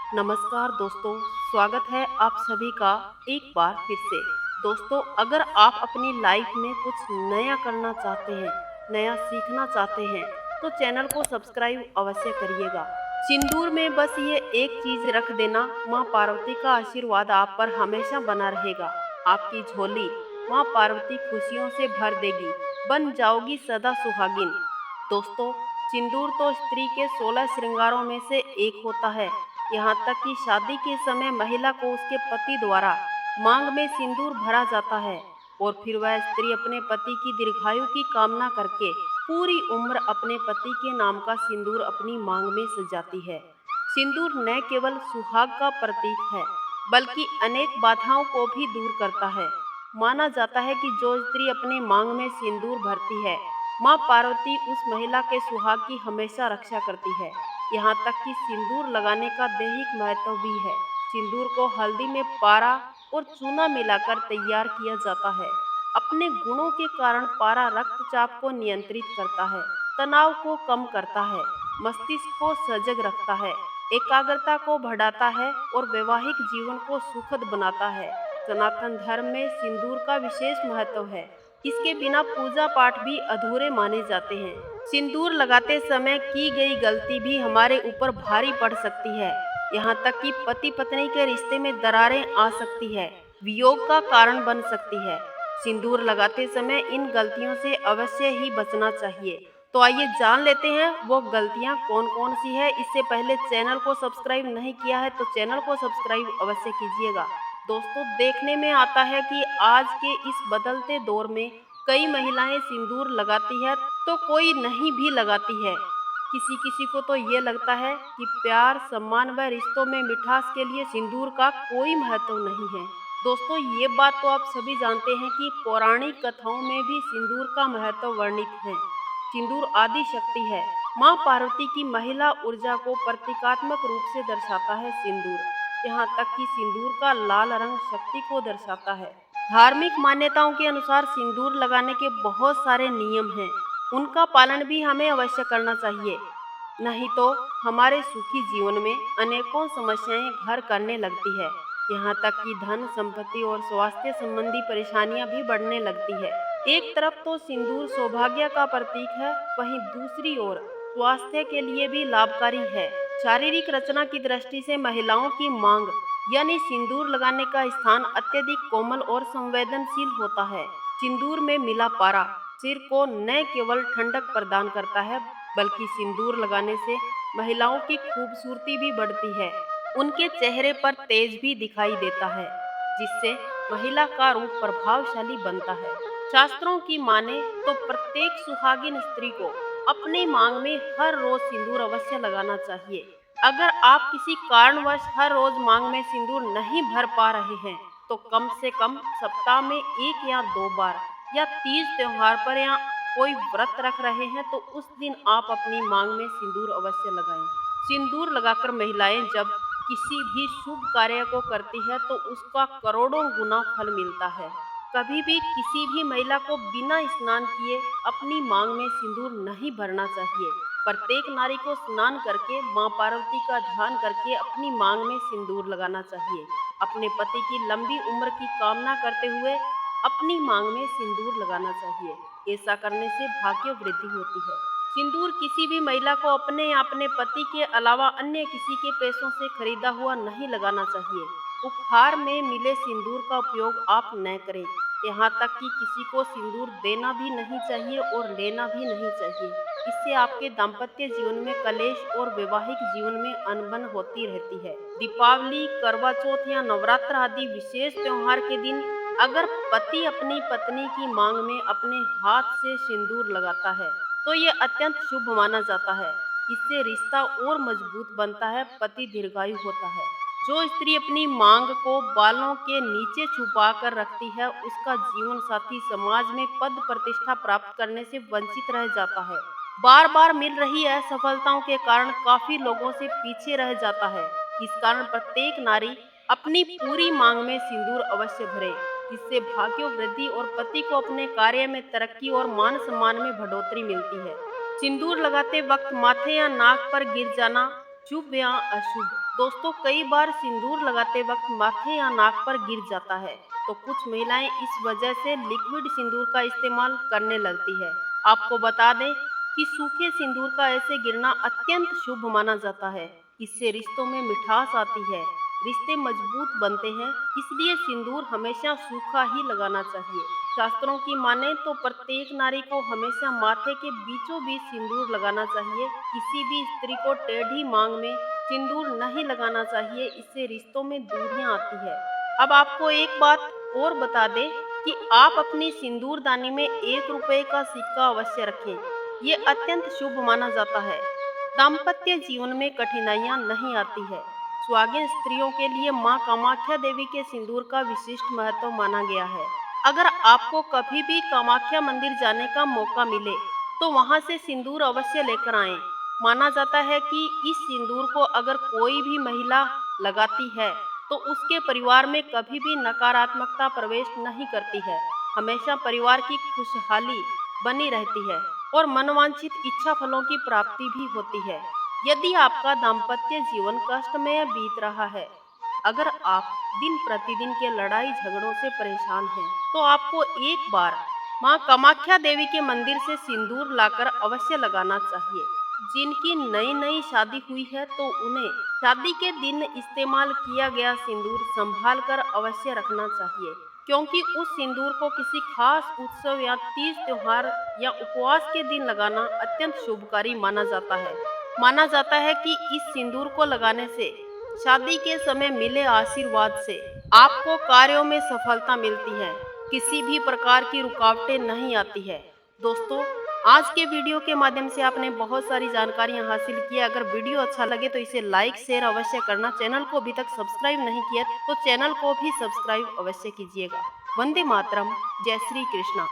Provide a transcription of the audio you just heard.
नमस्कार दोस्तों, स्वागत है आप सभी का एक बार फिर से। दोस्तों, अगर आप अपनी लाइफ में कुछ नया करना चाहते हैं, नया सीखना चाहते हैं, तो चैनल को सब्सक्राइब अवश्य करिएगा। सिंदूर में बस ये एक चीज रख देना, माँ पार्वती का आशीर्वाद आप पर हमेशा बना रहेगा। आपकी झोली माँ पार्वती खुशियों से भर देगी, बन जाओगी सदा सुहागिन। दोस्तों, सिंदूर तो स्त्री के 16 श्रृंगारों में से एक होता है। यहाँ तक कि शादी के समय महिला को उसके पति द्वारा मांग में सिंदूर भरा जाता है और फिर वह स्त्री अपने पति की दीर्घायु की कामना करके पूरी उम्र अपने पति के नाम का सिंदूर अपनी मांग में सजाती है। सिंदूर न केवल सुहाग का प्रतीक है, बल्कि अनेक बाधाओं को भी दूर करता है। माना जाता है कि जो स्त्री अपनी मांग में सिंदूर भरती है, माँ पार्वती उस महिला के सुहाग की हमेशा रक्षा करती है। यहाँ तक कि सिंदूर लगाने का दैहिक महत्व भी है। सिंदूर को हल्दी में पारा और चूना मिलाकर तैयार किया जाता है। अपने गुणों के कारण पारा रक्तचाप को नियंत्रित करता है, तनाव को कम करता है, मस्तिष्क को सजग रखता है, एकाग्रता को बढ़ाता है और वैवाहिक जीवन को सुखद बनाता है। सनातन धर्म में सिंदूर का विशेष महत्व है। इसके बिना पूजा पाठ भी अधूरे माने जाते हैं। सिंदूर लगाते समय की गई गलती भी हमारे ऊपर भारी पड़ सकती है। यहाँ तक कि पति पत्नी के रिश्ते में दरारें आ सकती है, वियोग का कारण बन सकती है। सिंदूर लगाते समय इन गलतियों से अवश्य ही बचना चाहिए। तो आइए जान लेते हैं वो गलतियां कौन कौन सी है। इससे पहले चैनल को सब्सक्राइब नहीं किया है तो चैनल को सब्सक्राइब अवश्य कीजिएगा। दोस्तों, देखने में आता है कि आज के इस बदलते दौर में कई महिलाएं सिंदूर लगाती है तो कोई नहीं भी लगाती है। किसी किसी को तो ये लगता है कि प्यार, सम्मान व रिश्तों में मिठास के लिए सिंदूर का कोई महत्व नहीं है। दोस्तों, ये बात तो आप सभी जानते हैं कि पौराणिक कथाओं में भी सिंदूर का महत्व वर्णित है। सिंदूर आदि शक्ति है। माँ पार्वती की महिला ऊर्जा को प्रतीकात्मक रूप से दर्शाता है सिंदूर। यहाँ तक कि सिंदूर का लाल रंग शक्ति को दर्शाता है। धार्मिक मान्यताओं के अनुसार सिंदूर लगाने के बहुत सारे नियम हैं। उनका पालन भी हमें अवश्य करना चाहिए, नहीं तो हमारे सुखी जीवन में अनेकों समस्याएं घर करने लगती है। यहाँ तक कि धन, संपत्ति और स्वास्थ्य संबंधी परेशानियां भी बढ़ने लगती है। एक तरफ तो सिंदूर सौभाग्य का प्रतीक है, वहीं दूसरी ओर स्वास्थ्य के लिए भी लाभकारी है। शारीरिक रचना की दृष्टि से महिलाओं की मांग यानी सिंदूर लगाने का स्थान अत्यधिक कोमल और संवेदनशील होता है। सिंदूर में मिला पारा सिर को न केवल ठंडक प्रदान करता है, बल्कि सिंदूर लगाने से महिलाओं की खूबसूरती भी बढ़ती है। उनके चेहरे पर तेज भी दिखाई देता है, जिससे महिला का रूप प्रभावशाली बनता है। शास्त्रों की माने तो प्रत्येक सुहागिन स्त्री को अपनी मांग में हर रोज सिंदूर अवश्य लगाना चाहिए। अगर आप किसी कारणवश हर रोज मांग में सिंदूर नहीं भर पा रहे हैं, तो कम से कम सप्ताह में 1 या 2 बार या तीज त्योहार पर या कोई व्रत रख रहे हैं तो उस दिन आप अपनी मांग में सिंदूर अवश्य लगाएं। सिंदूर लगाकर महिलाएं जब किसी भी शुभ कार्य को करती है तो उसका करोड़ों गुना फल मिलता है। कभी भी किसी भी महिला को बिना स्नान किए अपनी मांग में सिंदूर नहीं भरना चाहिए। प्रत्येक नारी को स्नान करके मां पार्वती का ध्यान करके अपनी मांग में सिंदूर लगाना चाहिए। अपने पति की लंबी उम्र की कामना करते हुए अपनी मांग में सिंदूर लगाना चाहिए। ऐसा करने से भाग्य वृद्धि होती है। सिंदूर किसी भी महिला को अपने या अपने पति के अलावा अन्य किसी के पैसों से खरीदा हुआ नहीं लगाना चाहिए। उपहार में मिले सिंदूर का उपयोग आप न करें। यहाँ तक कि किसी को सिंदूर देना भी नहीं चाहिए और लेना भी नहीं चाहिए। इससे आपके दाम्पत्य जीवन में कलेश और वैवाहिक जीवन में अनबन होती रहती है। दीपावली, करवा चौथ या नवरात्र आदि विशेष त्योहार के दिन अगर पति अपनी पत्नी की मांग में अपने हाथ से सिंदूर लगाता है तो ये अत्यंत शुभ माना जाता है। इससे रिश्ता और मजबूत बनता है, पति दीर्घायु होता है। जो स्त्री अपनी मांग को बालों के नीचे छुपा कर रखती है, उसका जीवन साथी समाज में पद प्रतिष्ठा प्राप्त करने से वंचित रह जाता है। बार बार मिल रही असफलताओं के कारण काफी लोगों से पीछे रह जाता है। इस कारण प्रत्येक नारी अपनी पूरी मांग में सिंदूर अवश्य भरे। इससे भाग्य वृद्धि और पति को अपने कार्य में तरक्की और मान सम्मान में बढ़ोतरी मिलती है। सिंदूर लगाते वक्त माथे या नाक पर गिर जाना शुभ या अशुभ दोस्तों कई बार सिंदूर लगाते वक्त माथे या नाक पर गिर जाता है, तो कुछ महिलाएं इस वजह से लिक्विड सिंदूर का इस्तेमाल करने लगती है। आपको बता दें कि सूखे सिंदूर का ऐसे गिरना अत्यंत शुभ माना जाता है। इससे रिश्तों में मिठास आती है, रिश्ते मजबूत बनते हैं, इसलिए सिंदूर हमेशा सूखा ही लगाना चाहिए। शास्त्रों की माने तो प्रत्येक नारी को हमेशा माथे के बीचों बीच सिंदूर लगाना चाहिए। किसी भी स्त्री को टेढ़ी मांग में सिंदूर नहीं लगाना चाहिए, इससे रिश्तों में दूरियां आती है। अब आपको एक बात और बता दें कि आप अपनी सिंदूरदानी में 1 रुपए का सिक्का अवश्य रखें। ये अत्यंत शुभ माना जाता है। दाम्पत्य जीवन में कठिनाइयां नहीं आती है। सुहागिन स्त्रियों के लिए मां कामाख्या देवी के सिंदूर का विशिष्ट महत्व माना गया है। अगर आपको कभी भी कामाख्या मंदिर जाने का मौका मिले तो वहां से सिंदूर अवश्य लेकर आएं। माना जाता है कि इस सिंदूर को अगर कोई भी महिला लगाती है तो उसके परिवार में कभी भी नकारात्मकता प्रवेश नहीं करती है। हमेशा परिवार की खुशहाली बनी रहती है और मनवांछित इच्छा फलों की प्राप्ति भी होती है। यदि आपका दाम्पत्य जीवन कष्टमय बीत रहा है, अगर आप दिन प्रतिदिन के लड़ाई झगड़ों से परेशान हैं, तो आपको एक बार मां कामाख्या देवी के मंदिर से सिंदूर लाकर अवश्य लगाना चाहिए। जिनकी नई नई शादी हुई है तो उन्हें शादी के दिन इस्तेमाल किया गया सिंदूर संभाल कर अवश्य रखना चाहिए, क्योंकि उस सिंदूर को किसी खास उत्सव या तीज त्योहार या उपवास के दिन लगाना अत्यंत शुभकारी माना जाता है। माना जाता है कि इस सिंदूर को लगाने से शादी के समय मिले आशीर्वाद से आपको कार्यों में सफलता मिलती है, किसी भी प्रकार की रुकावटें नहीं आती है। दोस्तों आज के वीडियो के माध्यम से आपने बहुत सारी जानकारियां हासिल की। अगर वीडियो अच्छा लगे तो इसे लाइक शेयर अवश्य करना। चैनल को अभी तक सब्सक्राइब नहीं किया तो चैनल को भी सब्सक्राइब अवश्य कीजिएगा। वंदे मातरम, जय श्री कृष्णा।